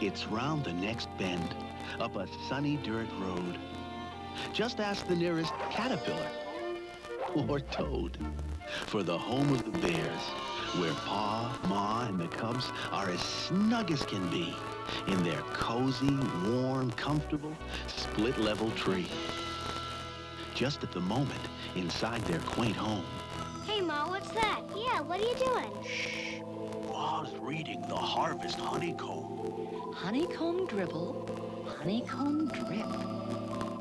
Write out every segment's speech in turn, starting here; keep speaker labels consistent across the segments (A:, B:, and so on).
A: It's round the next bend, up a sunny dirt road. Just ask the nearest caterpillar or toad for the home of the bears, where Pa, Ma, and the cubs are as snug as can be in their cozy, warm, comfortable, split-level tree. Just at the moment, inside their quaint home.
B: Hey, Ma, what's that? Yeah, what are you doing?
A: Shh. Pa's reading the Harvest Honeycomb.
C: Honeycomb dribble, honeycomb drip.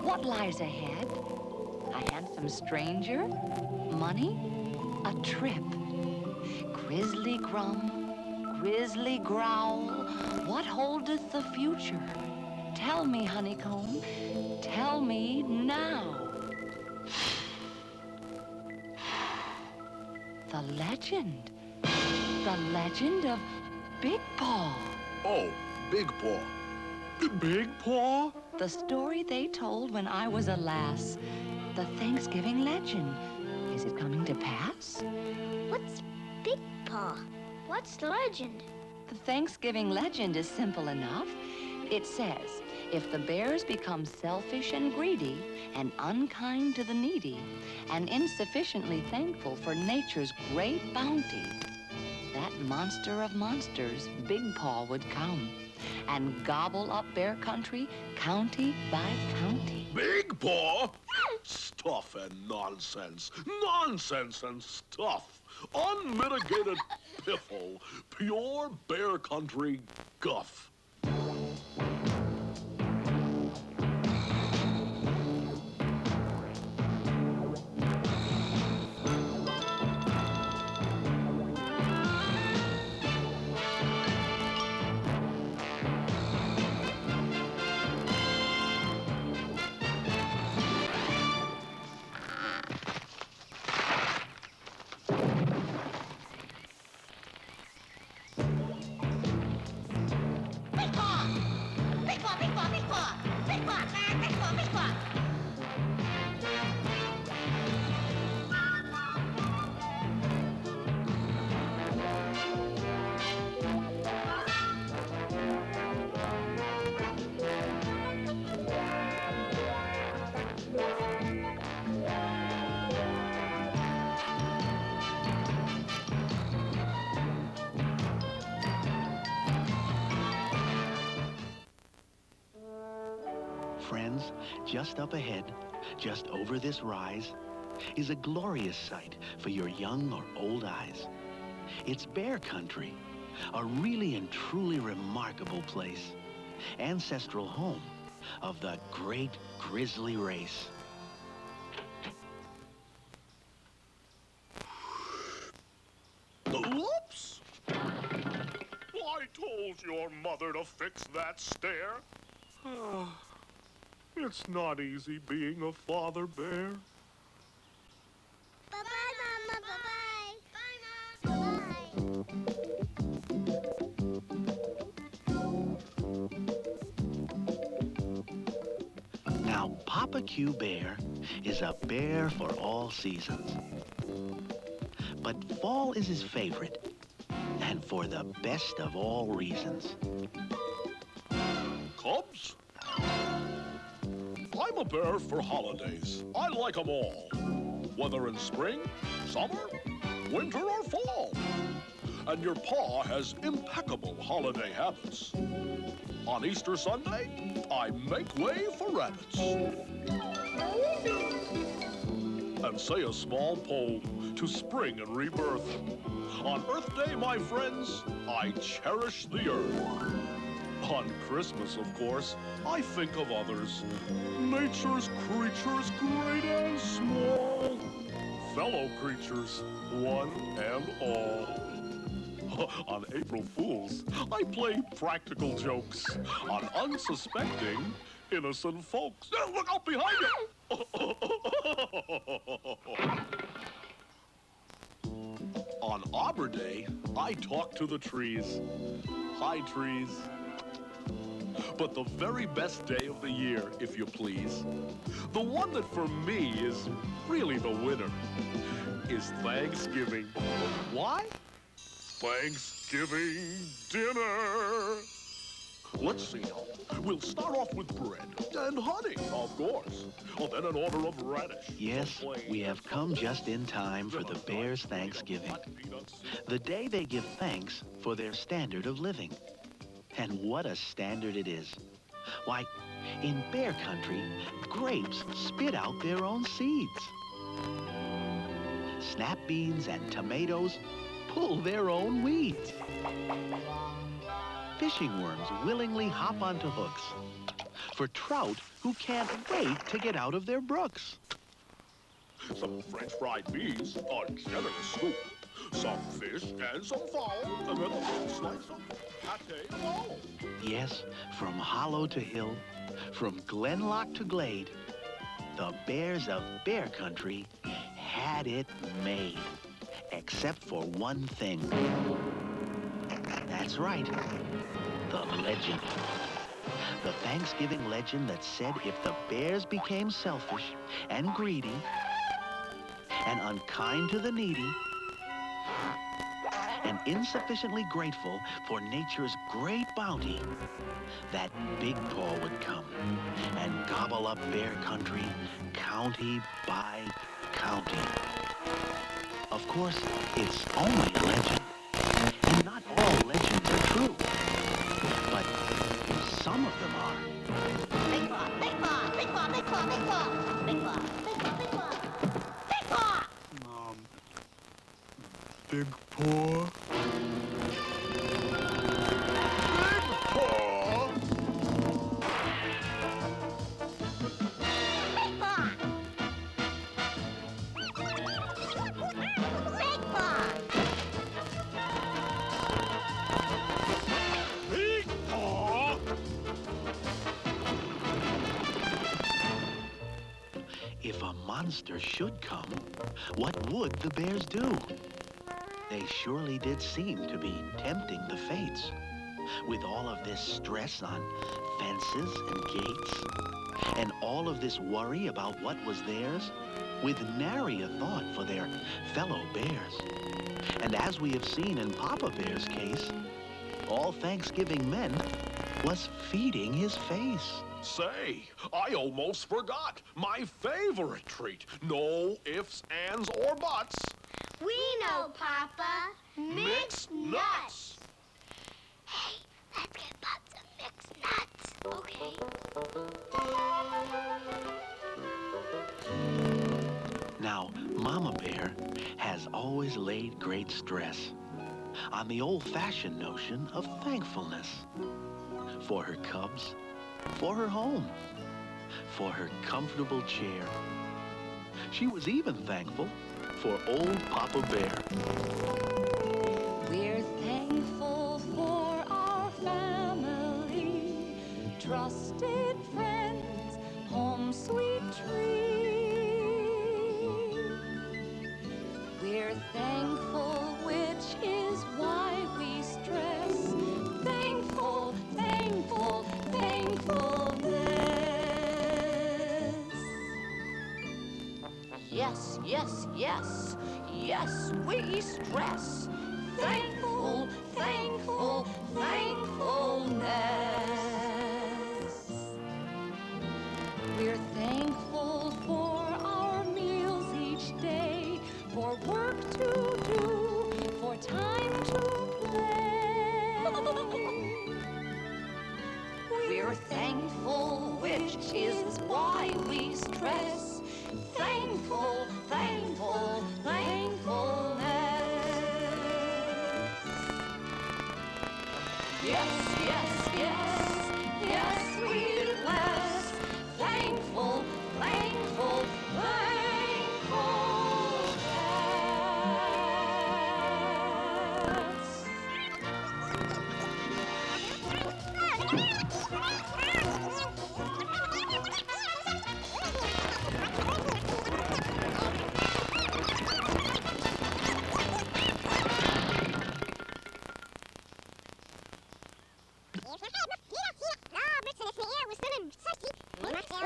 C: What lies ahead? A handsome stranger? Money? A trip? Grizzly grum, grizzly growl, what holdeth the future? Tell me, honeycomb, tell me now. The legend of Big Paw.
D: Oh, Big Paw. Big Paw?
C: The story they told when I was a lass. The Thanksgiving legend. Is it coming to pass?
B: What's Big Paw? What's the legend?
C: The Thanksgiving legend is simple enough. It says, if the bears become selfish and greedy and unkind to the needy and insufficiently thankful for nature's great bounty, that monster of monsters, Big Paw, would come and gobble up bear country, county by county.
D: Big Paw? Stuff and nonsense. Nonsense and stuff. Unmitigated piffle. Pure bear country guff.
A: Friends, just up ahead, just over this rise, is a glorious sight for your young or old eyes. It's bear country, a really and truly remarkable place, ancestral home of the great grizzly race.
D: Whoops! I told your mother to fix that stair. It's not easy being a father bear.
B: Bye-bye, Mama. Bye-bye. Bye-bye.
A: Now, Papa Q Bear is a bear for all seasons. But fall is his favorite, and for the best of all reasons.
D: Cubs? I'm a bear for holidays. I like 'em all. Whether in spring, summer, winter, or fall. And your paw has impeccable holiday habits. On Easter Sunday, I make way for rabbits. And say a small poem to spring and rebirth. On Earth Day, my friends, I cherish the earth. On Christmas, of course, I think of others. Nature's creatures, great and small. Fellow creatures, one and all. On April Fools, I play practical jokes on unsuspecting, innocent folks. Look out behind you! On Arbor Day, I talk to the trees. Hi, trees. But the very best day of the year, if you please, the one that for me is really the winner, is Thanksgiving. Why? Thanksgiving dinner. Let's see now. We'll start off with bread and honey, of course. Oh, then an order of radish.
A: Yes, we have come just in time for the bears' Thanksgiving. The day they give thanks for their standard of living. And what a standard it is. Why, in bear country, grapes spit out their own seeds. Snap beans and tomatoes pull their own weeds. Fishing worms willingly hop onto hooks for trout who can't wait to get out of their brooks.
D: Some French fried beans, a generous scoop. Some fish and some fowl, and then a little slice of pate of all.
A: Yes, from hollow to hill, from glenlock to glade, the bears of bear country had it made. Except for one thing. That's right, the legend. The Thanksgiving legend that said if the bears became selfish and greedy and unkind to the needy and insufficiently grateful for nature's great bounty, that Big Paw would come and gobble up bear country, county by county. Of course, it's only a legend, and not all legends are true, but some of them are.
B: Big Paw, Big Paw, Big Paw, Big Paw, Big Paw, Big Paw, Big Paw, Big Paw, Big Paw!
E: Big Paw?
A: If a monster should come, what would the bears do? They surely did seem to be tempting the fates. With all of this stress on fences and gates, and all of this worry about what was theirs, with nary a thought for their fellow bears. And as we have seen in Papa Bear's case, all Thanksgiving meant was feeding his face.
D: Say, I almost forgot my favorite treat. No ifs, ands, or buts.
B: We know, Papa.
D: Mixed nuts.
B: Hey, let's get Pop some mixed nuts. Okay.
A: Now, Mama Bear has always laid great stress on the old-fashioned notion of thankfulness for her cubs, for her home, for her comfortable chair. She was even thankful for old Papa Bear.
C: We're thankful for our family, trusted friends, home sweet tree. We're thankful, which is why we stress thankful, thankful, thankfulness. Yes, yes, yes, yes, we stress thankful, thankful, thankfulness. We're thankful for our meals each day, for work to do, for time to play. We're thankful, which is why we stress thankful, thankful, thankfulness. Yes, yes, yes, yes, we bless thankful, thankful,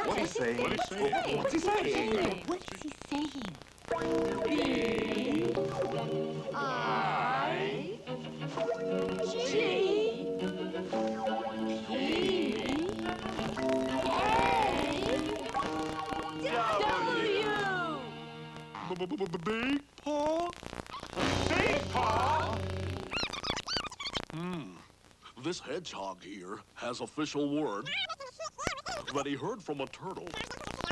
E: What's he saying? What's he saying?
C: What is he saying?
B: I G
D: Big Paw?
E: Big Paw!
D: This hedgehog here has official word that he heard from a turtle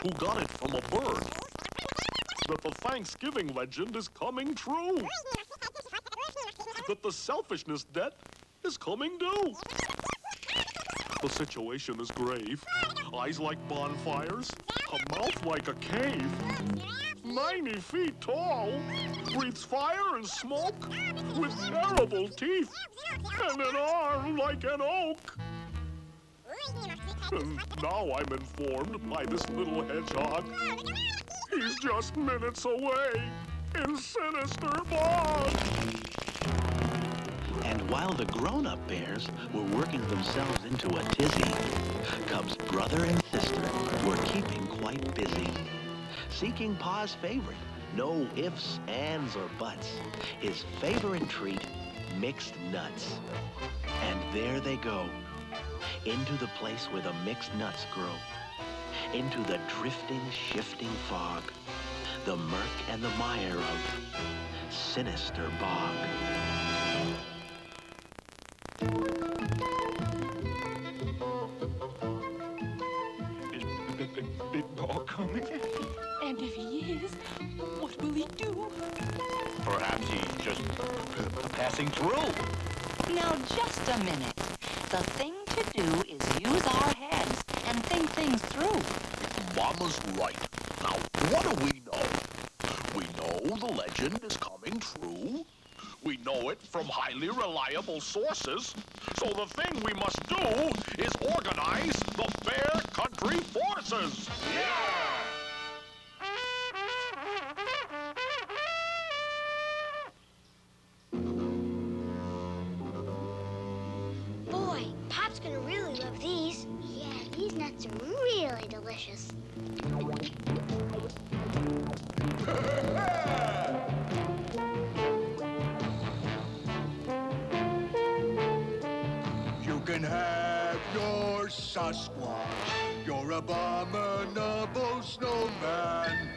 D: who got it from a bird. That the Thanksgiving legend is coming true. That the selfishness debt is coming due. The situation is grave. Eyes like bonfires, a mouth like a cave. 90 feet tall, breathes fire and smoke, with terrible teeth, and an arm like an oak. And now I'm informed by this little hedgehog, he's just minutes away in Sinister Bog.
A: And while the grown-up bears were working themselves into a tizzy, Cub's brother and sister were keeping quite busy, seeking Paw's favorite, no ifs, ands, or buts, his favorite treat, mixed nuts. And there they go, into the place where the mixed nuts grow, into the drifting, shifting fog, the murk and the mire of Sinister Bog.
E: Is Big Paw coming?
F: And if he is, what will he do?
E: Perhaps he's just passing through.
C: Now, just a minute. The thing to do is use our heads and think things through.
D: Mama's right. Now, what do we know? We know the legend is coming true. We know it from highly reliable sources. So the thing we must do is organize the Bear Country Forces.
B: Boy, Pop's gonna really love these. Yeah, these nuts are really delicious.
E: You can have your Sasquatch, your abominable snowman.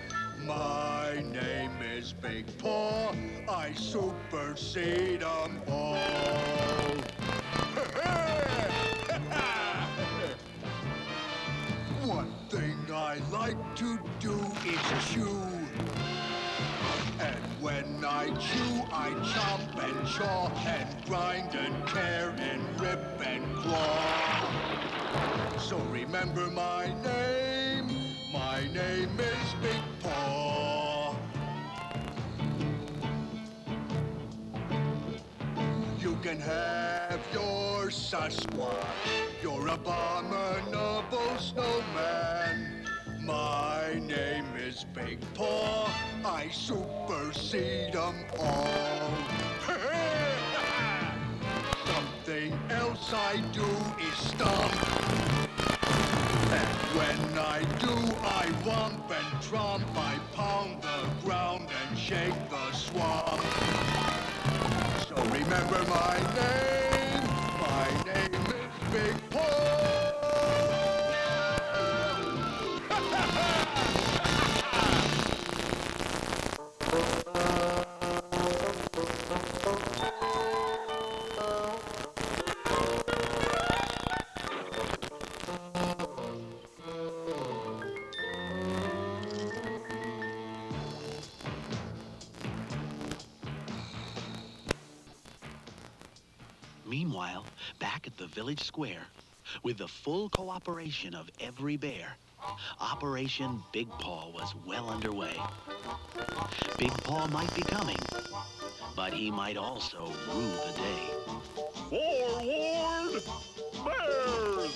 E: My name is Big Paw, I supersede 'em all. One thing I like to do is chew. And when I chew, I chomp and chaw and grind and tear and rip and claw. So remember my name. My name is Big Paw. You can have your Sasquatch, your abominable snowman. My name is Big Paw, I supersede 'em all. Something else I do is stomp. And when I do, I womp and tromp. I pound the ground and shake the swamp. So remember my name. My name is Big Paw.
A: Meanwhile, back at the village square, with the full cooperation of every bear, Operation Big Paw was well underway. Big Paw might be coming, but he might also rue the day.
D: Forward, Bears!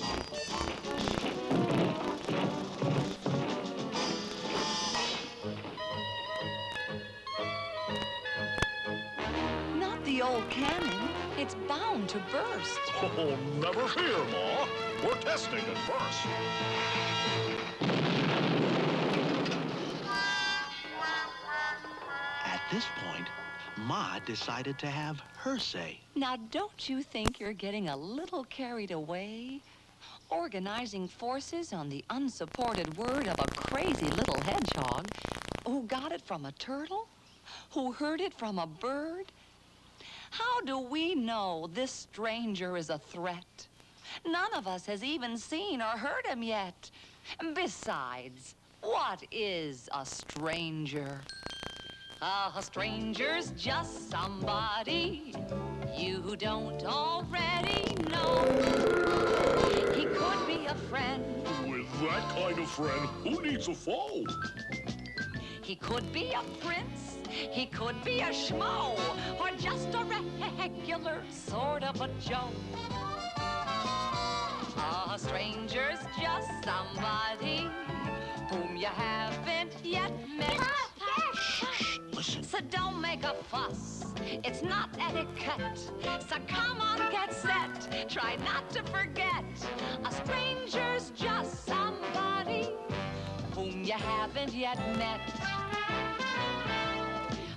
C: Not the old cannon. It's bound to burst.
D: Oh, never fear, Ma. We're testing it first.
A: At this point, Ma decided to have her say.
C: Now, don't you think you're getting a little carried away? Organizing forces on the unsupported word of a crazy little hedgehog? Who got it from a turtle? Who heard it from a bird? How do we know this stranger is a threat? None of us has even seen or heard him yet. Besides, what is a stranger? A stranger's just somebody you don't already know. He could be a friend.
D: With that kind of friend, who needs a foe?
C: He could be a prince. He could be a schmo. Or just a regular sort of a Joe. A stranger's just somebody whom you haven't yet met.
A: Shh, listen.
C: So don't make a fuss. It's not etiquette. So come on, get set. Try not to forget. A stranger's just somebody whom you haven't yet met.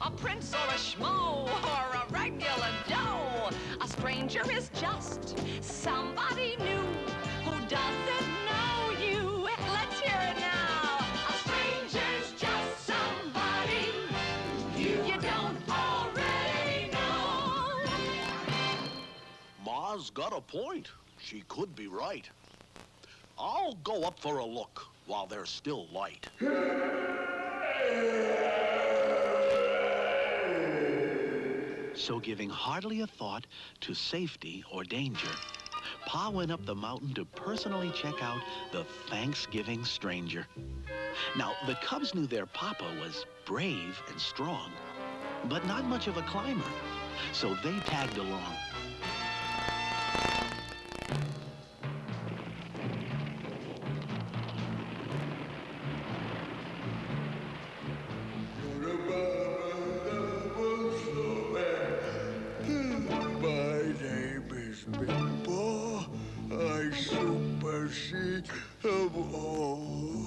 C: A prince or a schmo or a regular Joe. A stranger is just somebody new who doesn't know you. Let's hear it now. A stranger's just somebody you don't already know.
D: Ma's got a point. She could be right. I'll go up for a look while there's still light.
A: So giving hardly a thought to safety or danger, Pa went up the mountain to personally check out the Thanksgiving stranger. Now, the Cubs knew their papa was brave and strong, but not much of a climber, so they tagged along.
E: My name is Big Paw. I super see them all.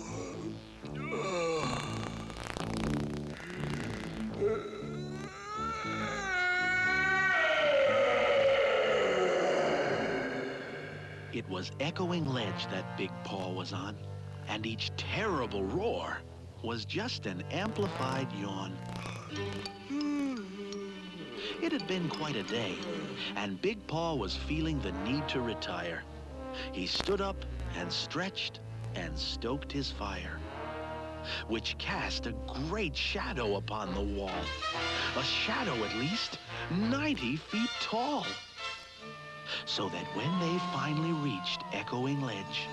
A: It was echoing ledge that Big Paw was on, and each terrible roar was just an amplified yawn. It had been quite a day, and Big Paw was feeling the need to retire. He stood up and stretched and stoked his fire, which cast a great shadow upon the wall. A shadow at least 90 feet tall. So that when they finally reached Echoing Ledge,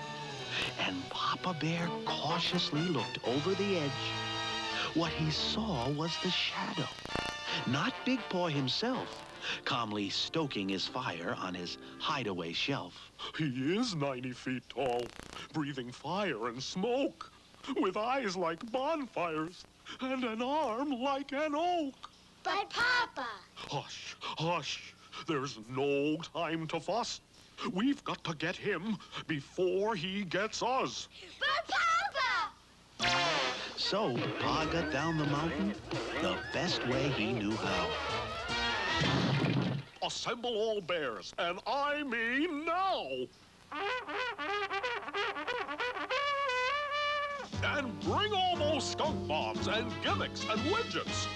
A: and Papa Bear cautiously looked over the edge, what he saw was the shadow, not Big Paw himself, calmly stoking his fire on his hideaway shelf.
D: He is 90 feet tall, breathing fire and smoke, with eyes like bonfires and an arm like an oak.
B: But Papa!
D: Hush, hush. There's no time to fuss. We've got to get him before he gets us.
B: But Papa!
A: So Pa got down the mountain the best way he knew how.
D: Assemble all bears, and I mean now. And bring all those skunk bombs and gimmicks and widgets.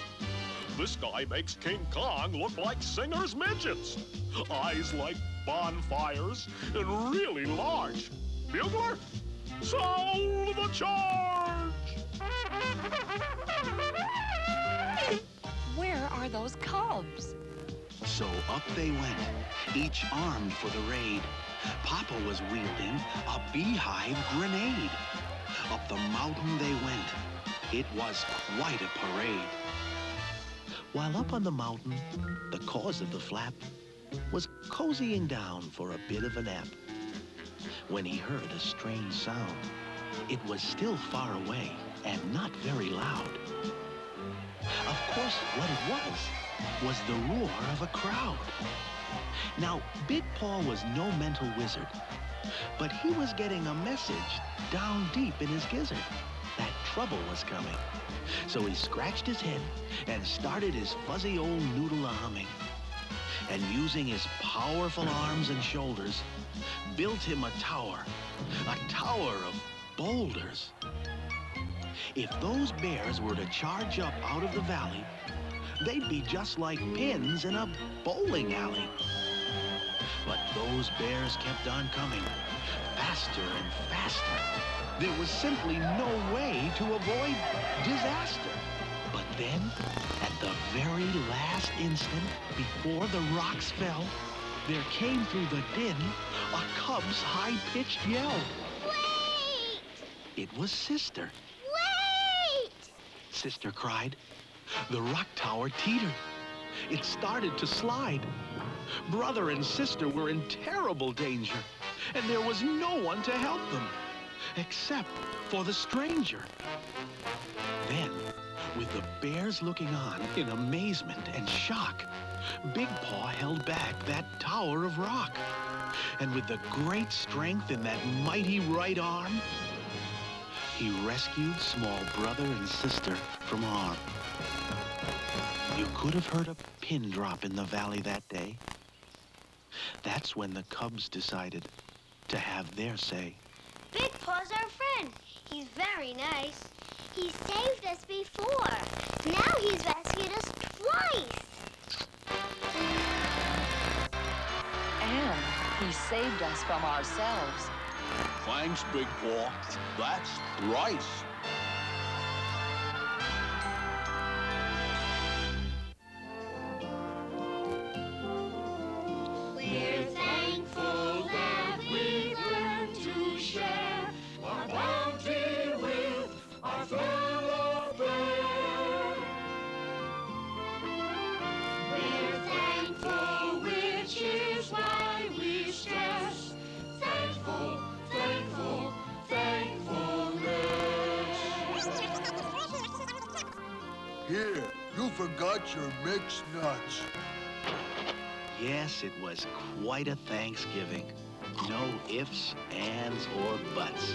D: This guy makes King Kong look like Singer's midgets. Eyes like bonfires and really large. Bugler, sound the charge!
C: Where are those cubs?
A: So up they went, each armed for the raid. Papa was wielding a beehive grenade. Up the mountain they went. It was quite a parade. While up on the mountain, the cause of the flap was cozying down for a bit of a nap, when he heard a strange sound. It was still far away and not very loud. Of course, what it was the roar of a crowd. Now, Big Paw was no mental wizard, but he was getting a message down deep in his gizzard that trouble was coming. So he scratched his head and started his fuzzy old noodle a-humming. And using his powerful arms and shoulders, built him a tower of boulders. If those bears were to charge up out of the valley, they'd be just like pins in a bowling alley. But those bears kept on coming, faster and faster. There was simply no way to avoid disaster. But then, at the very last instant, before the rocks fell, there came through the din a cub's high-pitched yell.
B: Wait!
A: It was Sister.
B: Wait!
A: Sister cried. The rock tower teetered. It started to slide. Brother and sister were in terrible danger, and there was no one to help them, except for the stranger. Then, with the bears looking on in amazement and shock, Big Paw held back that tower of rock. And with the great strength in that mighty right arm, he rescued small brother and sister from harm. You could have heard a pin drop in the valley that day. That's when the cubs decided to have their say.
B: Big Paw's our friend. He's very nice. He saved us before. Now he's rescued us twice.
C: And he saved us from ourselves.
D: Thanks, Big Paw. That's thrice.
B: We're thankful that we've learned to share our bounty with our fellow bear. We're thankful, which is why we stress thankful, thankful, thankfulness.
E: Here, you forgot your mixed nuts.
A: Yes, it was quite a Thanksgiving. No ifs, ands, or buts.